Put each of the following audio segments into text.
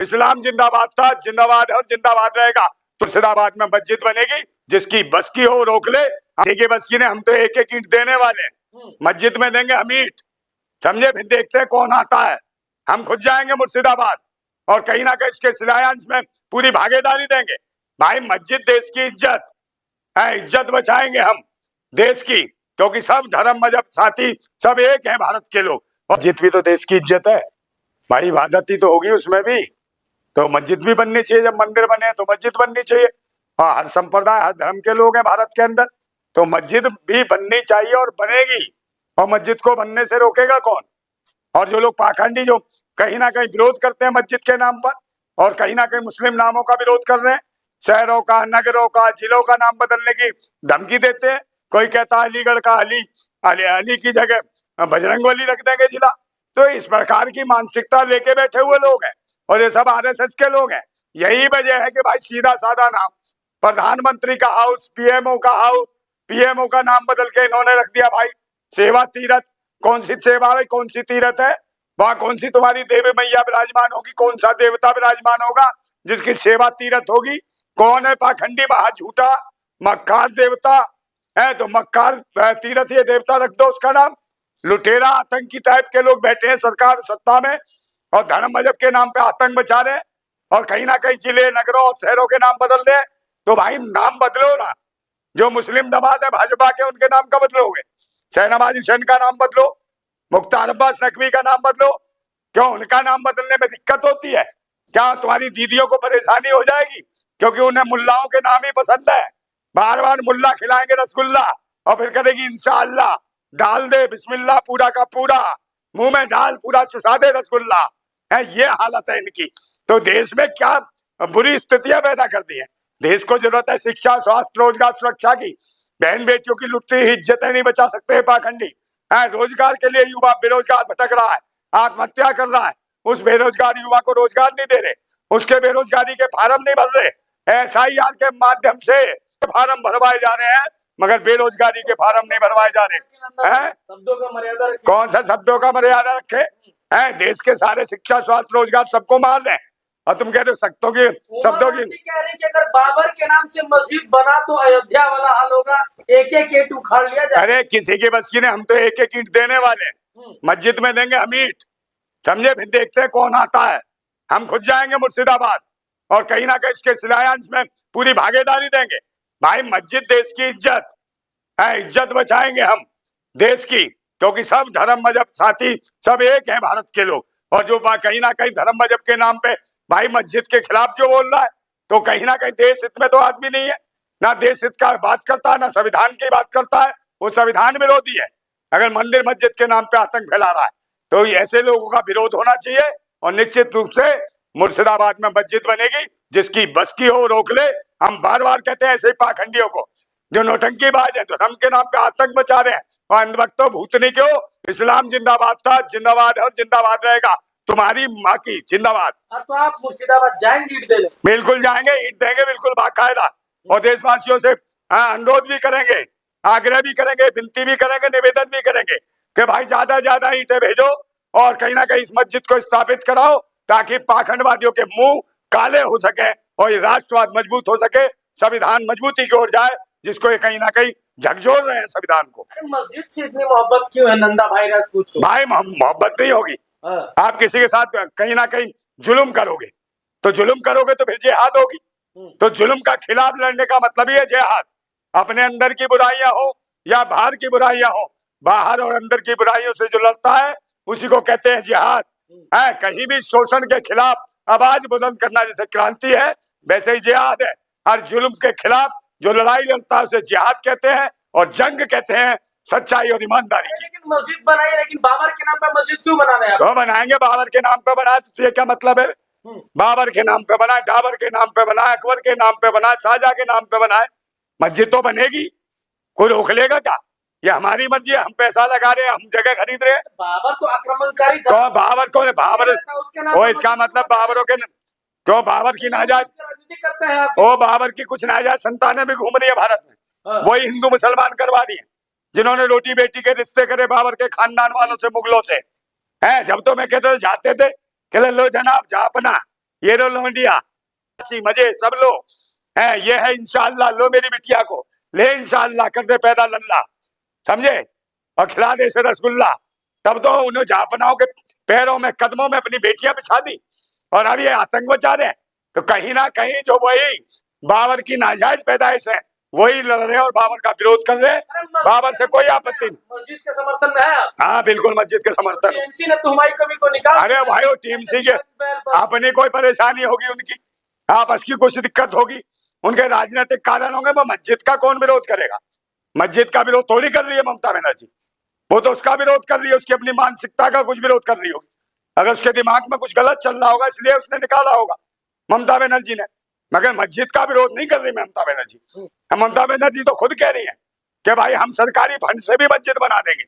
इस्लाम जिंदाबाद था, जिंदाबाद है और जिंदाबाद रहेगा। मुर्शिदाबाद में मस्जिद बनेगी, जिसकी बस की हो रोक ले। के बस की ने, हम तो एक एक ईंट देने वाले हैं, मस्जिद में देंगे हम ईंट, समझे। फिर देखते हैं कौन आता है, हम खुद जाएंगे मुर्शिदाबाद और कहीं ना कहीं इसके शिलान्यास में पूरी भागीदारी देंगे। भाई मस्जिद देश की इज्जत है, इज्जत बचाएंगे हम देश की, क्योंकि सब धर्म मजहब साथी सब एक हैं भारत के लोग। और मस्जिद भी तो देश की इज्जत है भाई, इबादत ही तो होगी उसमें भी, तो मस्जिद भी बननी चाहिए। जब मंदिर बने तो मस्जिद बननी चाहिए। हाँ, हर संप्रदाय हर धर्म के लोग हैं भारत के अंदर, तो मस्जिद भी बननी चाहिए और बनेगी। और मस्जिद को बनने से रोकेगा कौन? और जो लोग पाखंडी जो कहीं ना कहीं विरोध करते हैं मस्जिद के नाम पर, और कहीं ना कहीं मुस्लिम नामों का विरोध कर रहे हैं, शहरों का, नगरों का, जिलों का नाम बदलने की धमकी देते हैं। कोई कहता है अलीगढ़ का अली, अली की जगह बजरंगबली रख देंगे जिला। तो इस प्रकार की मानसिकता लेके बैठे हुए लोग हैं, और ये सब आरएसएस के लोग हैं। यही वजह है कि भाई सीधा साधा नाम, प्रधानमंत्री का हाउस, पीएमओ का हाउस, पीएमओ का नाम बदल के इन्होंने रख दिया भाई सेवा तीरथ। कौन सी सेवा है, कौन सी तीरथ है? वहां कौन सी तुम्हारी देवी मैया विराजमान होगी, कौन सा देवता विराजमान होगा जिसकी सेवा तीरथ होगी? कौन है पाखंडी महा झूठा मक्कार देवता है? तो मक्कार तीरथ ये देवता रख दो उसका नाम। लुटेरा आतंकी टाइप के लोग बैठे हैं सरकार सत्ता में और धर्म मजहब के नाम पे आतंक बचा रहे हैं, और कहीं ना कहीं जिले नगरों और शहरों के नाम बदल रहे हैं। तो भाई नाम बदलो ना, जो मुस्लिम दबाद है भाजपा के उनके नाम का बदलोगे? शहनवाज हुसैन का नाम बदलो, मुख्तार अब्बास नकवी का नाम बदलो। क्यों उनका नाम बदलने में दिक्कत होती है? क्या तुम्हारी दीदियों को परेशानी हो जाएगी? क्योंकि उन्हें मुल्लाओं के नाम ही पसंद है। बार बार मुल्ला खिलाएंगे रसगुल्ला और फिर करेगी इंशाअल्लाह, डाल दे बिस्मिल्लाह पूरा का पूरा, मुंह में डाल पूरा चुसा दे रसगुल्ला है। ये हालत है इनकी। तो देश में क्या बुरी स्थितियां पैदा कर दी है। देश को जरूरत है शिक्षा, स्वास्थ्य, रोजगार, सुरक्षा की। बहन बेटियों की लुटती हुई इज्जतें नहीं बचा सकते हैं पाखंडी। रोजगार के लिए युवा बेरोजगार भटक रहा है, आत्महत्या कर रहा है। उस बेरोजगार युवा को रोजगार नहीं दे रहे, उसके बेरोजगारी के फार्म नहीं भर रहे। एसआईआर के माध्यम से फार्म भरवाए जा रहे हैं, मगर बेरोजगारी के फार्म नहीं भरवाए जा रहे हैं। शब्दों का मर्यादा रखे। कौन सा शब्दों का मर्यादा रखे हैं? देश के सारे शिक्षा, स्वास्थ्य, रोजगार सबको मार रहे हैं, और तुम कह रहे हो शब्दों की कह रहे कि अगर बाबर के नाम से मस्जिद बना तो अयोध्या वाला हाल होगा, एक एक ईंट उखाड़ लिया जाए। अरे किसी की बस की ने, हम तो एक एक ईंट देने वाले हैं, मस्जिद में देंगे हम ईंट, समझे। फिर देखते हैं कौन आता है, हम खुद जाएंगे मुर्शिदाबाद और कहीं ना कहीं इसके शिलान्यास में पूरी भागीदारी देंगे। भाई मस्जिद देश की इज्जत है, इज्जत बचाएंगे हम देश की, क्योंकि सब धर्म मजहब साथी सब एक हैं भारत के लोग। और जो कहीं ना कहीं धर्म मजहब के नाम पे भाई मस्जिद के खिलाफ जो बोल रहा है, तो कहीं ना कहीं देश हित में तो आदमी नहीं है, ना देश हित का बात करता है, ना संविधान की बात करता है। वो संविधान विरोधी है अगर मंदिर मस्जिद के नाम पे आतंक फैला रहा है। तो ऐसे लोगों का विरोध होना चाहिए, और निश्चित रूप से मुर्शिदाबाद में मस्जिद बनेगी, जिसकी बस की हो रोक ले। हम बार बार कहते हैं ऐसे पाखंडियों को जो नौटंकीबाज है, धर्म के नाम पे आतंक मचा रहे हैं, और अंधभक्तों भूतनी क्यों। इस्लाम जिंदाबाद था, जिंदाबाद है और जिंदाबाद रहेगा। तुम्हारी माँ की जिंदाबाद। तो आप मुर्शिदाबाद जाएंगे ईंट देने? बिल्कुल जाएंगे, ईंट देंगे बिल्कुल बाकायदा, और देशवासियों से अनुरोध भी करेंगे, आग्रह भी करेंगे, विनती भी करेंगे, निवेदन भी करेंगे कि भाई ज्यादा ज्यादा ईंटें भेजो और कहीं ना कहीं इस मस्जिद को स्थापित कराओ, ताकि पाखंडवादियों के मुंह काले हो सके और ये राष्ट्रवाद मजबूत हो सके, संविधान मजबूती की ओर जाए, जिसको ये कहीं ना कहीं झकझोर रहे हैं संविधान को। मस्जिद से इतनी मोहब्बत क्यों है नंदा भाई राजपूत को? भाई मोहब्बत नहीं होगी, आप किसी के साथ कहीं ना कहीं जुल्म करोगे, तो जुल्म करोगे तो फिर जिहाद होगी। तो जुल्म का खिलाफ लड़ने का मतलब ही है जिहाद। अपने अंदर की बुराइयां हो या बाहर की बुराइयां हो, बाहर और अंदर की बुराइयों से जो लड़ता है उसी को कहते हैं जिहाद। है कहीं भी शोषण के खिलाफ आवाज बुलंद करना जैसे क्रांति है, वैसे ही जिहाद है। हर जुल्म के खिलाफ जो लड़ाई लड़ता है उसे जिहाद कहते हैं, और जंग कहते हैं सच्चाई और ईमानदारी की। लेकिन मस्जिद बनाई, लेकिन बाबर के नाम पे मस्जिद क्यों बना रहे हैं? तो बनाएंगे, बाबर के नाम पे बनाए तो ये क्या मतलब है? बाबर के नाम पे बनाए, डाबर के नाम पे बनाए, अकबर के नाम पे बनाए, शाहजहां के नाम पे बनाए, मस्जिद तो बनेगी, कोई रोक लेगा क्या? ये हमारी मर्जी है, हम पैसा लगा रहे हैं, हम जगह खरीद रहे हैं। बाबर तो आक्रमणकारी था। तो बाबर कौन है? बाबर वो इसका मतलब बाबरों के क्यों बाबर की नाजायज राजनीति करते हैं आप? ओ बाबर की कुछ नाजायज संतानें भी घूम रही है भारत में, वही हिंदू मुसलमान करवा रही है, जिन्होंने रोटी बेटी के रिश्ते करे बाबर के खानदान वालों से, मुगलों से। है जब तो मैं कहते थे जाते थे, कहले लो जनाब जा अपना, ये लो लोंडिया, मजे सब लो है, ये है इंशाल्लाह, लो मेरी बिटिया को ले इंशाल्लाह, कर दे पैदा लल्ला, समझे, और खिला दे इसे रसगुल्ला। तब तो उन्हें झापनाओं के पैरों में कदमों में अपनी बेटियां बिछा दी, और अब ये आतंक बचा रहे हैं। तो कहीं ना कहीं जो वही बाबर की नाजायज पैदाइश है वही लड़ रहे हैं और बाबर का विरोध कर रहे हैं। बाबर से कोई आपत्ति नहीं। मस्जिद के समर्थन में है आप? हाँ बिल्कुल, मस्जिद के समर्थन। टीएमसी ने तो हमारी कमी को निकाल अरे दिया। भाई, वो टीएमसी के अपनी कोई परेशानी होगी उनकी, आपस की कुछ दिक्कत होगी, उनके राजनीतिक कारण होंगे, वो मस्जिद का कौन विरोध करेगा? मस्जिद का विरोध थोड़ी कर रही है ममता बनर्जी, वो तो उसका विरोध कर रही है, उसकी अपनी मानसिकता का कुछ विरोध कर रही होगी। अगर उसके दिमाग में कुछ गलत चल रहा होगा इसलिए उसने निकाला होगा ममता बनर्जी ने, मगर मस्जिद का विरोध नहीं कर रही ममता बनर्जी। ममता बनर्जी तो खुद कह रही है कि भाई हम सरकारी फंड से भी मस्जिद बना देंगे,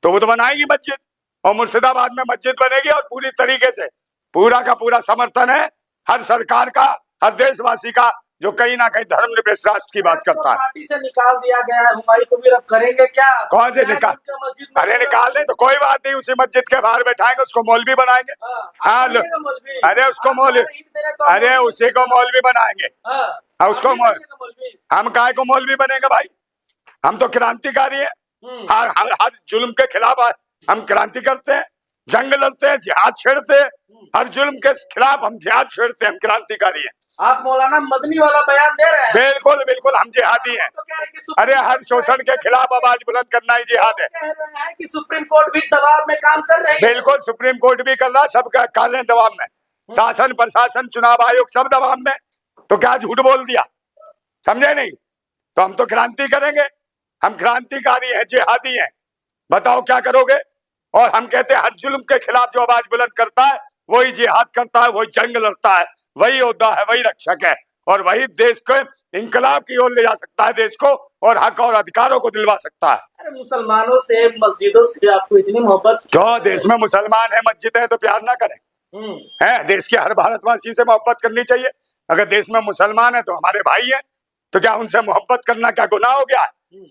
तो वो तो बनाएगी मस्जिद, और मुर्शिदाबाद में मस्जिद बनेगी, और पूरी तरीके से पूरा का पूरा समर्थन है हर सरकार का, हर देशवासी का जो कहीं ना कहीं धर्मनिरपेक्ष राष्ट्र की बात करता है। पार्टी से निकाल दिया गया है, हमारी को भी रब करेंगे क्या? कौन से निकाल? अरे निकाल दे तो कोई बात नहीं, उसी मस्जिद के बाहर बैठाएंगे, उसको मौलवी बनाएंगे। हाँ लो, अरे उसको मौलवी, अरे उसी को मौलवी बनाएंगे। हाँ उसको मौलवी, हम काय को मौलवी बनेंगे भाई? हम तो क्रांतिकारी है, हर जुल्म के खिलाफ हम क्रांति करते हैं, जंग लड़ते हैं, जिहाद छेड़ते हैं, हर जुल्म के खिलाफ हम जिहाद छेड़ते हैं, हम क्रांतिकारी हैं। आप मौलाना मदनी वाला बयान दे रहे हैं? बिल्कुल बिल्कुल, हम जिहादी हैं। तो अरे हर शोषण के खिलाफ आवाज बुलंद करना ही जिहाद है। कह रहे हैं कि सुप्रीम कोर्ट भी दबाव में काम कर रही है। बिल्कुल, सुप्रीम कोर्ट भी कर रहा, सब कर रहे हैं दबाव में, शासन प्रशासन चुनाव आयोग सब दबाव में, तो क्या झूठ बोल दिया? समझे नहीं? तो हम तो क्रांति करेंगे, हम क्रांतिकारी हैं, जिहादी हैं, बताओ क्या करोगे? और हम कहते हैं हर जुल्म के खिलाफ जो आवाज बुलंद करता है वही जिहाद करता है, वही जंग लड़ता है, वही योद्धा है, वही रक्षक है, और वही देश को इंकलाब की ओर ले जा सकता है, देश को और हक और अधिकारों को दिलवा सकता है। अरे मुसलमानों से, मस्जिदों से आपको इतनी मोहब्बत क्यों? देश में मुसलमान है, मस्जिद है, तो प्यार ना करें? है, देश के हर भारतवासी से मोहब्बत करनी चाहिए। अगर देश में मुसलमान है तो हमारे भाई है, तो क्या उनसे मोहब्बत करना क्या गुनाह हो गया?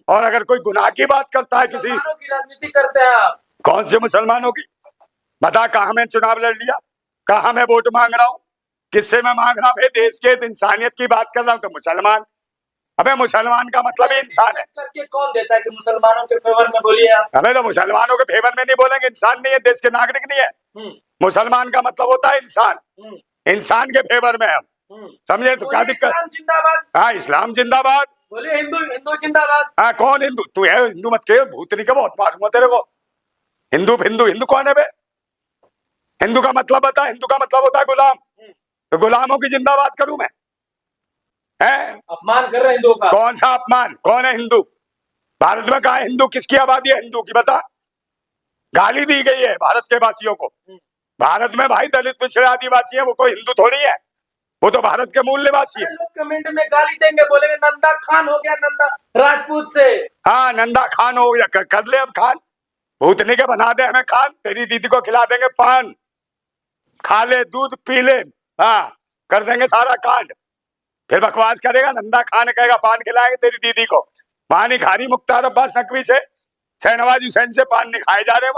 और अगर कोई गुनाह की बात करता है किसी, मुसलमानों की राजनीति करते हैं आप? कौन से मुसलमानों की? बता, कहाँ मैं चुनाव लड़ लिया, कहाँ मैं वोट मांग रहा हूँ, किससे मैं मांग रहा हूँ? देश के इंसानियत की बात कर रहा हूँ, तो मुसलमान, अबे मुसलमान का मतलब ही इंसान है। करके कौन देता है कि मुसलमानों के फेवर में बोलिए आप? अबे तो मुसलमानों के फेवर में नहीं बोलेंगे, इंसान नहीं है, देश के नागरिक नहीं है। मुसलमान का मतलब होता है इंसान, इंसान के फेवर में हम, समझे? तो क्या दिक्कत? इस्लाम जिंदाबाद। हाँ, इस्लाम जिंदाबाद। बोलिए हिंदू, हिंदू जिंदाबाद। हाँ, कौन हिंदू? तू है हिंदू मत कह, भूतनी का बहुत मालूम है तेरे को। हिंदू हिंदू हिंदू कौन है बे? हिंदू का मतलब बता। हिंदू का मतलब होता है गुलाम, तो गुलामों की जिंदाबाद करूं मैं? है अपमान कर रहे हैं हिंदुओं का। कौन सा अपमान? कौन है हिंदू? भारत में कहा है हिंदू? किसकी आबादी है हिंदू की, बता? गाली दी गई है भारत के वासियों को। भारत में भाई दलित पिछड़े आदिवासी है, वो कोई हिंदू थोड़ी है, वो तो भारत के मूल निवासी है। लोग कमेंट में गाली देंगे, बोलेंगे नंदा खान हो गया, नंदा राजपूत से। हाँ, नंदा खान हो गया, कर ले अब खान, भूतनी के बना दे हमें खान, तेरी दीदी को खिला देंगे पान, खा ले दूध पी ले, हाँ कर देंगे सारा कांड। फिर बकवास करेगा, नंदा खान कहेगा पान खिलाएंगे तेरी दीदी को। वहां नहीं खा रही मुख्तार अब्बास नकवी से, शहनवाज हुसैन से पान नहीं खाए जा रहे,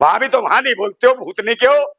वहां भी तो वहां नहीं बोलते हो, भूतनी के हो।